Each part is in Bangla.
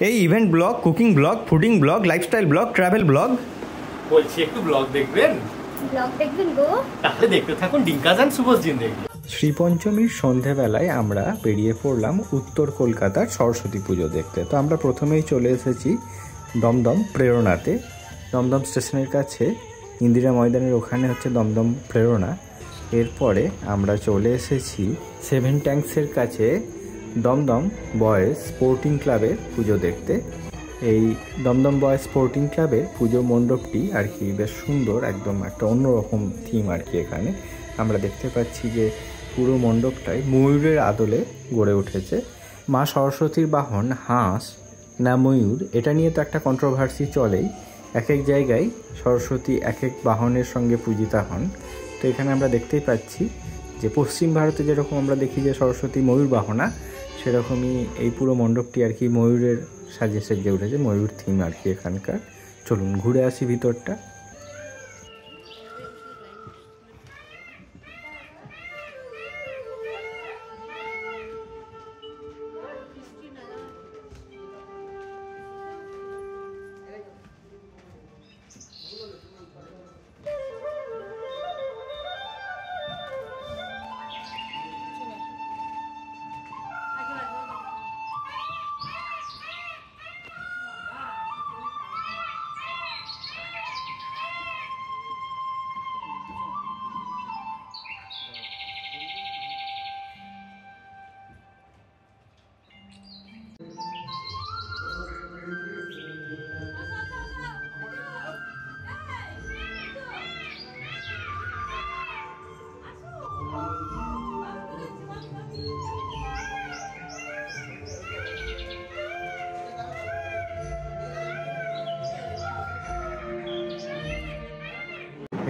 এই event blog, cooking blog, fooding blog, lifestyle blog, travel blog. বলছি একটু ব্লগ দেখবেন? ব্লগ দেখবেন গো? তাহলে দেখতে থাকুন ডিঙ্কাজ অ্যান্ড শুভজ জিন্দেগি। শ্রীপঞ্চমীর সন্ধেবেলায় আমরা বেরিয়ে পড়লাম উত্তর কলকাতার সরস্বতী পুজো দেখতে। তো আমরা প্রথমেই চলে এসেছি দমদম প্রেরণাতে। দমদম স্টেশনের কাছে ইন্দিরা ময়দানের ওখানে হচ্ছে দমদম প্রেরণা। এরপরে আমরা চলে এসেছি সেভেন ট্যাঙ্কসের কাছে দমদম বয়েজ স্পোর্টিং ক্লাবের পুজো দেখতে। এই দমদম বয়েজ স্পোর্টিং ক্লাবের পুজো মণ্ডপটি আর কি বেশ সুন্দর, একদম একটা অন্যরকম থিম আর কি। এখানে আমরা দেখতে পাচ্ছি যে পুরো মণ্ডপটাই ময়ূরের আদলে গড়ে উঠেছে। মা সরস্বতীর বাহন হাঁস না ময়ূর, এটা নিয়ে তো একটা কন্ট্রোভার্সি চলেই। এক এক জায়গায় সরস্বতী এক এক বাহনের সঙ্গে পূজিতা হন। তো এখানে আমরা দেখতেই পাচ্ছি যে পশ্চিম ভারতে যেরকম আমরা দেখি যে সরস্বতী ময়ূর বাহনা, সেরকমই এই পুরো মণ্ডপটি আর কি ময়ূরের সাজে সেজে উঠেছে, ময়ূর থিম আর কি এখানকার। চলুন ঘুরে আসি ভিতরটা।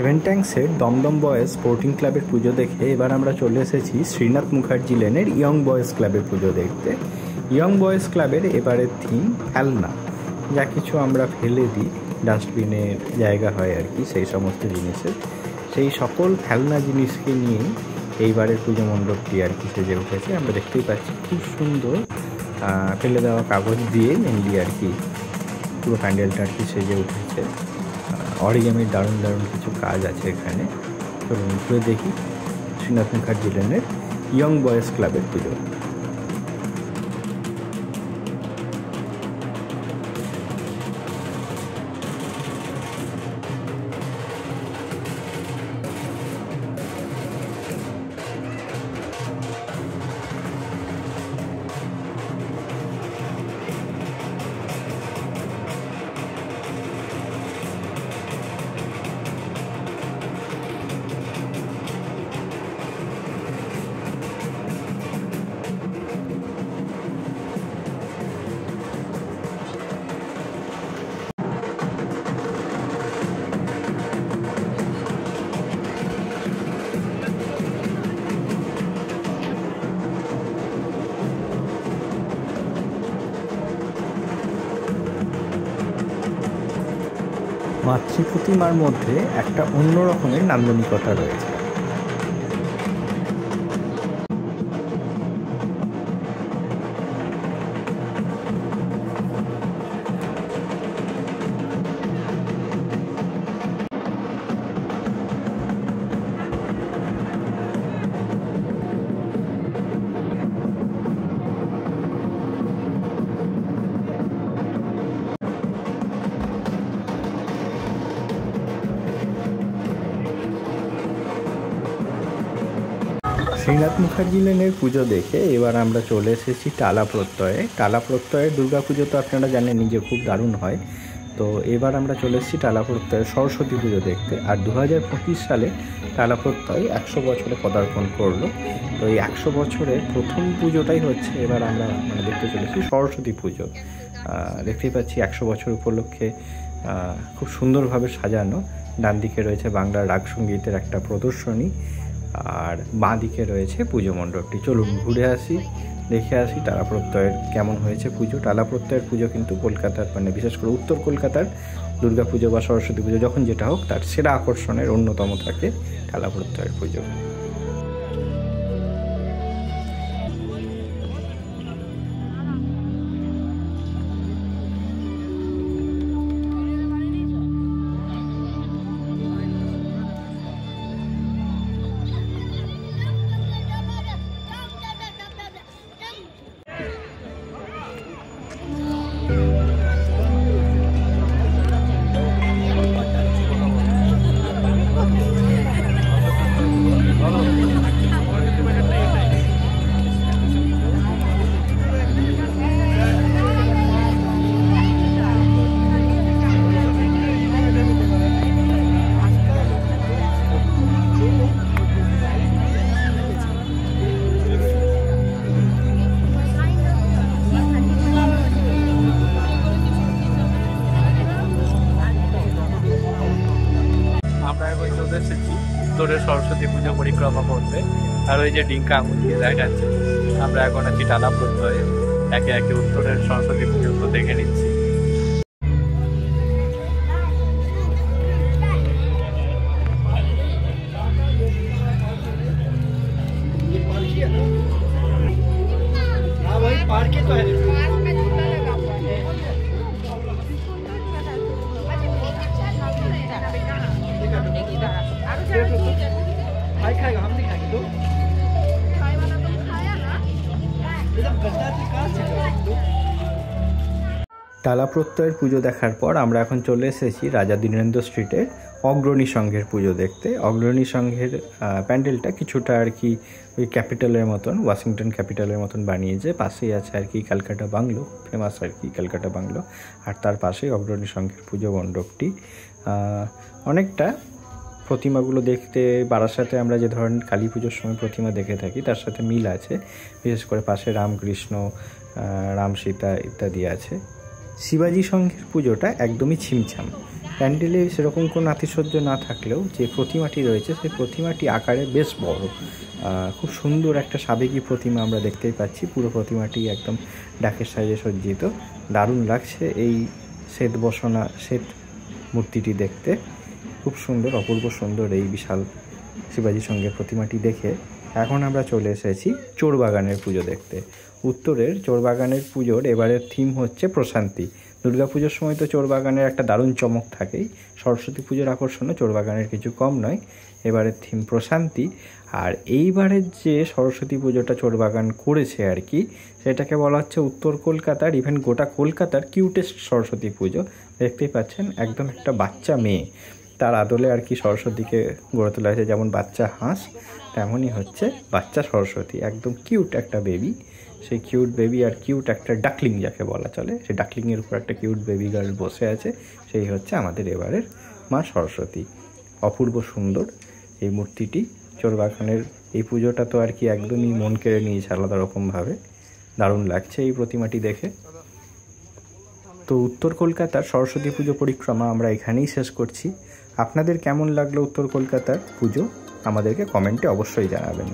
ইভেন্ট ট্যাঙ্কসের দমদম বয়েজ স্পোর্টিং ক্লাবের পুজো দেখে এবার আমরা চলে এসেছি শ্রীনাথ মুখার্জি লেনের ইয়ং বয়েজ ক্লাবের পুজো দেখতে। ইয়ং বয়েজ ক্লাবের এবারের থিম খেলনা, যা কিছু আমরা ফেলে দিই ডাস্টবিনের জায়গা হয় আর কি, সেই সমস্ত জিনিসের সেই সকল খেলনা জিনিসকে নিয়ে এইবারের পুজো মণ্ডপটি আর কি সেজে উঠেছে। আমরা দেখতেই পাচ্ছি খুব সুন্দর ফেলে দেওয়া কাগজ দিয়ে মেনলি আর কি পুরো প্যান্ডেলটা আর কি সেজে উঠেছে। অরিগামির দারুণ দারুণ কিছু কাজ আছে এখানে। চলুন ঘুরে দেখি শ্রীনাথ মুখার্জি লেনের ইয়ং বয়েজ ক্লাবের পুজো। মাতৃ প্রতিমার মধ্যে একটা অন্য রকমের নান্দনিকতা রয়েছে। শ্রীনাথ মুখার্জি লেনের পুজো দেখে এবার আমরা চলে এসেছি টালা প্রত্যয়ে। টালা প্রত্যয়ের দুর্গা পুজো তো আপনারা জানেনই যে খুব দারুণ হয়। তো এবার আমরা চলে এসেছি টালা প্রত্যয়ের সরস্বতী পুজো দেখতে। আর 2025 সালে টালা প্রত্যয় 100 বছরে পদার্পণ করলো। তো এই 100 বছরের প্রথম পুজোটাই হচ্ছে এবার আমরা দেখতে চলেছি সরস্বতী পুজো। দেখতেই পাচ্ছি 100 বছর উপলক্ষে খুব সুন্দরভাবে সাজানো। ডান দিকে রয়েছে বাংলার রাগ সঙ্গীতের একটা প্রদর্শনী, আর বাঁ দিকে রয়েছে পুজো মণ্ডপটি। চলুন ঘুরে আসি, দেখে আসি টালা প্রত্যয়ের কেমন হয়েছে পুজো। টালা প্রত্যয়ের পুজো কিন্তু কলকাতার বিশেষ করে উত্তর কলকাতার দুর্গা পুজো বা সরস্বতী পুজো যখন যেটা হোক তার সেরা আকর্ষণের অন্যতম থাকে টালা প্রত্যয়ের পুজো। চলে এসেছি উত্তরের সরস্বতী পুজো পরিক্রমা করতে। আর ওই যে ডিঙ্কা আঙুল দিয়ে দেখাচ্ছে, আমরা এখন আছি টালা প্রত্যয়ে একে একে উত্তরের সরস্বতী পুজো তো দেখে নিচ্ছি। টালা প্রত্যয়ের পুজো দেখার পর আমরা এখন চলে এসেছি রাজা দীনেন্দ্র স্ট্রিটের অগ্রণী সংঘের পুজো দেখতে। অগ্রণী সংঘের প্যান্ডেলটা কিছুটা আর কি ওই ক্যাপিটালের মতন, ওয়াশিংটন ক্যাপিটালের মতন বানিয়েছে। পাশেই আছে আর কি ক্যালকাটা বাংলো, ফেমাস আর কি ক্যালকাটা বাংলো, আর তার পাশেই অগ্রণী সংঘের পুজো মণ্ডপটি। অনেকটা প্রতিমাগুলো দেখতে বারাসাতে আমরা যে ধরনের কালী পুজোর সময় প্রতিমা দেখে থাকি তার সাথে মিল আছে। বিশেষ করে পাশে রামকৃষ্ণ, রাম সীতা ইত্যাদি আছে। শিবাজি সংঘের পুজোটা একদমই ছিমছাম। প্যান্ডেলে সেরকম কোনো আতিশয্য না থাকলেও যে প্রতিমাটি রয়েছে সেই প্রতিমাটি আকারে বেশ বড়, খুব সুন্দর একটা সাবেকি প্রতিমা আমরা দেখতেই পাচ্ছি। পুরো প্রতিমাটি একদম ডাকের সাইজে সজ্জিত, দারুণ লাগছে এই শ্বেত বসনা শ্বেত মূর্তিটি দেখতে। খুব সুন্দর, অপূর্ব সুন্দর এই বিশাল শিবাজি সংঘের প্রতিমাটি দেখে এখন আমরা চলে এসেছি চোরবাগানের পুজো দেখতে। উত্তরের চোরবাগানের পুজোর এবারের থিম হচ্ছে প্রশান্তি। দুর্গাপুজোর সময় তো চোরবাগানের একটা দারুণ চমক থাকেই, সরস্বতী পুজোর আকর্ষণও চোরবাগানের কিছু কম নয়। এবারের থিম প্রশান্তি। আর এইবারের যে সরস্বতী পুজোটা চোরবাগান করেছে আর কি, সেটাকে বলা হচ্ছে উত্তর কলকাতার, ইভেন গোটা কলকাতার কিউটেস্ট সরস্বতী পুজো। দেখতেই পাচ্ছেন একদম একটা বাচ্চা মেয়ে, তার আদলে আর কি সরস্বতীকে গড়ে তোলা হয়েছে। যেমন বাচ্চা হাঁস তেমনই হচ্ছে বাচ্চা সরস্বতী, একদম কিউট একটা বেবি। সেই কিউট বেবি আর কিউট একটা ডাকলিং যাকে বলা চলে, সেই ডাকলিংয়ের উপর একটা কিউট বেবি গার্ল বসে আছে, সেই হচ্ছে আমাদের এবারের মা সরস্বতী। অপূর্ব সুন্দর এই মূর্তিটি। চোরবাগানের এই পুজোটা তো আর কি একদমই মন কেড়ে নিয়েছে আলাদা রকমভাবে, দারুণ লাগছে এই প্রতিমাটি দেখে। তো উত্তর কলকাতার সরস্বতী পুজো পরিক্রমা আমরা এখানেই শেষ করছি। আপনাদের কেমন লাগলো উত্তর কলকাতার পুজো আমাদেরকে কমেন্টে অবশ্যই জানাবেন।